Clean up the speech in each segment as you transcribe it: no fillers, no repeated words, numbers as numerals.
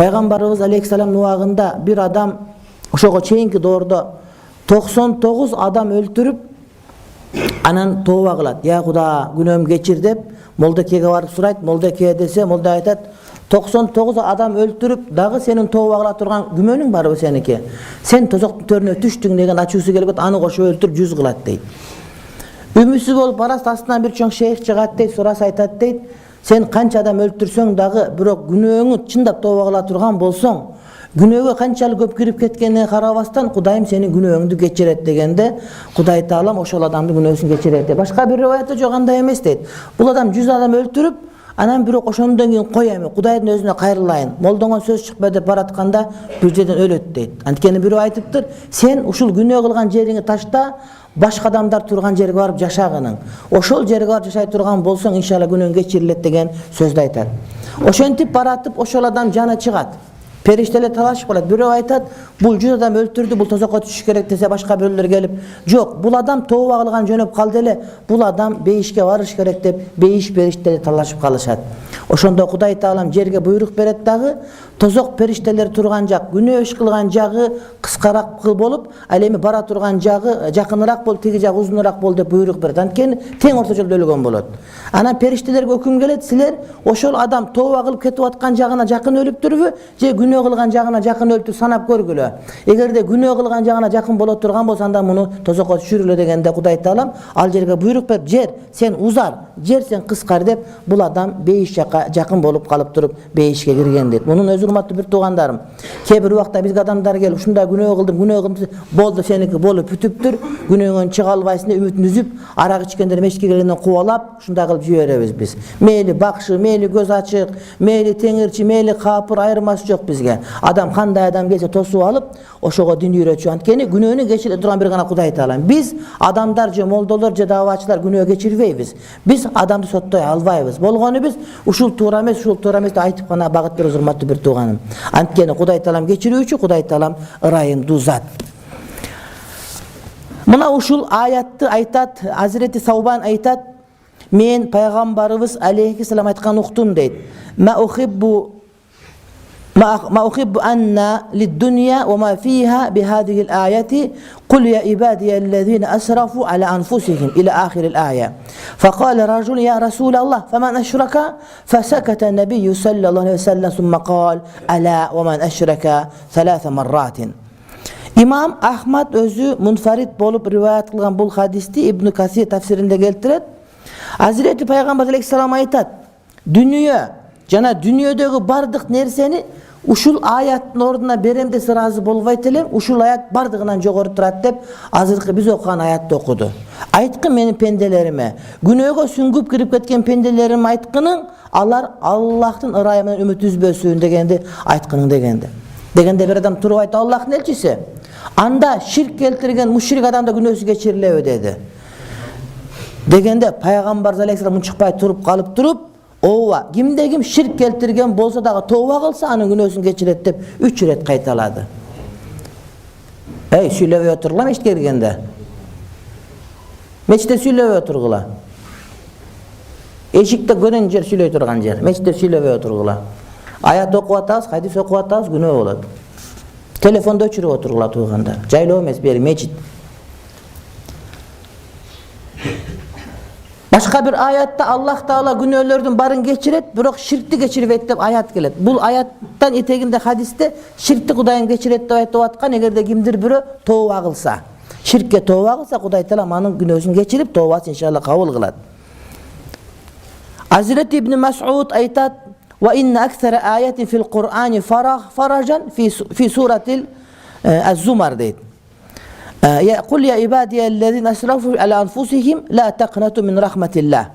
Пайgambarыбыз алейхиссалам убагында bir adam ошого чейинки доордо 99 адам өлтүрүп, анан тооба кылат. Я Куда, күнөөмдү кечир деп молдекеге барып сурайт. Молдеке десе, молда айтат: 99 адам өлтүрүп, дагы сенин тооба кыла турган күмөнүң барбы сеники? Сен тозоктун төрүнө түштүң деген ачуусу келип, аны кошуп өлтүрүп 100 кылат дейт. Үмүтсүз болуп барасыз, астынан бир чоң шейх чыгат дейт, сураса айтат дейт: сен канча адам өлтүрсөң дагы, бирок күнөөңү чындап тооба кыла турган болсоң, күнөөгө канчалык көп кирип кеткенине карабастан Кудайым сенин күнөөңдү кечирет дегенде, Кудай Таалам ошол адамдын күнөөсүн кечирет дейт. Башка бир риваятта жок, андай эмес дейт. Бул адам 100 адам өлтүрүп, анан бирок ошондон кийин коем, Кудайдын өзүнө кайрылайын, молдоңон сөз чыкпай деп баратканда бир жерден өлөт дейт. Анткени бирөө айтыптыр: сен ушул күнөө кылган жериңи ташта, башка адамдар турган жерге барып жашагының. Ошол жерге барып жашай турган болсоң, иншалла күнөөң кечирилет деген сөздү айтат. Ошентип баратып, ошол адам жаны чыгат. Периштелер талашып калат. Бирөө айтат: бул 100 адам өлтүрдү, бул тозокко түшүш керек десе, башка бирөөлөр келип: жок, бул адам тооба кылган жөнөп калды эле, бул адам бейишке барыш керек деп, бейиш периштелер талашып калышат. Ошондо Кудай Таалам жерге буйрук берет дагы, тозок периштелер турган жак, күнөө иш кылган жагы кыскараак болуп, ал эми бара турган жагы жакыныраак бол, тиги жак узунураак бол деп буйрук берет. Анткени тең орто жолдо өлгөн болот. Анан периштелерге өкүм келет: силер ошол адам тооба кылып кетип аткан жагына жакын өлүптүрбү, же күнөө кылган жагына жакын өлтүр санап көргүлө. Эгерде күнөө кылган жагына жакын боло турган болсо, анда муну тозокко түшүргүлө дегенде, Кудай Таалам ал жерге буйрук берип: жер сен узар, жер сен кыскар деп, бул адам бейиш жакка жакын болуп калып туруп бейишке кирген дейт. Мунун өзү урматтуу бир туугандарым, кээ бир убакта бизге адамдар келип: ушундай күнөө кылдым, болду, сеники болуп бүтүптүр, күнөөңөн чыга албайсың деп үмүтүн үзүп, арак ичкендер мешитке келгенден кубалап, ушундай кылып жиберебиз биз. Мейли бакшы, мейли көз ачык, мейли теңирчи, мейли капыр, айырмасы жок бизге. Адам кандай адам келсе тосуп алып, ошого дин үйрөтчү. Анткени күнөөнү кечире турган бир гана Кудай Таалам. Биз адамдар же молдолор же давачылар күнөө кечирбейбиз. Биз адамды соттой албайбыз. Болгону биз ушул туура эмес, ушул туура эмес деп айтып гана багыт беребиз, урматтуу бир тууганым. Анткени Кудай Таалам кечирүүчү, Кудай Таалам ырайымдуу зат. Мына ушул аятты айтат, Азирети Саубан айтат: мен пайгамбарыбыз алейхиссалам айткан уктум дейт. ما أحب أن للدنيا وما فيها بهذه الآية قل يا عبادي الذين أسرفوا على أنفسهم إلى آخر الآية. فقال رجل: يا رسول الله فمن أشرك؟ فسكت النبي صلى الله عليه وسلم ثم قال: ألا ومن أشرك 3 مرات. İmam Ahmad özü munfarit bolup rivayet kılgan bul hadisти İbn Kasir tafsirinde keltiret. Hazreti Peygamber aleyhisselam aytat: dünyö жана дүнүйөдөгү бардык нерсени ушул аяттын ордуна берем десе ыраазы болбойт элем, ушул аят бардыгынан жогору турат деп азыркы биз окуган аятты окуду. Айткын менин пенделериме, күнөөгө сүңгүп кирип кеткен пенделериме айткының, алар Аллахтын ырайымынан үмүт үзбөсүн дегенди айткының дегенде бир адам туруп айтты: Аллахтын элчиси, анда ширк келтирген мушрик адамда күнөөсү кечирилеби деди. Дегенде пайгамбар алейхиссалам мунчукпай туруп калып туруп: ооба, кимде ким ширк келтирген болсо дагы тооба кылса, анын күнөөсүн кечирет деп 3 ирет кайталады. Сүйлөбөй отургула мечитке киргенде. Мечитте сүйлөбөй отургула. Эшикте көрүн жер сүйлөй турган жер. Мечитте сүйлөбөй отургула. Аят окуп атабыз, хадис окуп атабыз, күнөө болот. Телефондо өчүрүп отургула туугандар. Жайлоо эмес, бери мечит. Башка бир аятта Аллах Таала күнөөлөрдүн барын кечирет, бирок ширкти кечирбейт деп аят келет. Бул аяттан этегинде хадисте ширкти Кудайым кечирет деп айтып аткан. Эгерде кимдир бирөө тооба кылса, ширкке тооба кылса, Кудай Таала анын күнөөсүн кечирип, тообасын иншалла кабыл кылат. Hazreti İbn Mas'ud aytat: "Ve inne aksara ayatin fil Kur'ani farajan fi suratil Az-Zumar" deyt. Ya kul ya ibadiyellezine asrafu ala anfusihim la taqnatu min rahmetillah.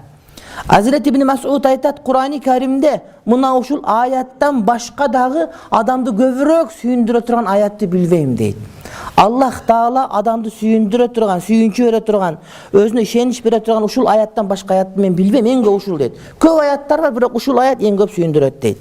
Hazreti İbn Mas'ud aytat: Kur'an-ı Kerim'de muna uşul ayattan başka dağı adamdı köpürөөк sүйүндүрө турган ayatты bilbeyim deyt. Allah Taala adamdı sүйүндүрө турган, sүйүнчү бере турган, өзүнө ишенич бере турган ушул ayattan başka ayatты men bilbeyim, en көп ушул дейт. Көп аяттар бар, бирок ушул ayat en көп sүйүндүрөт дейт.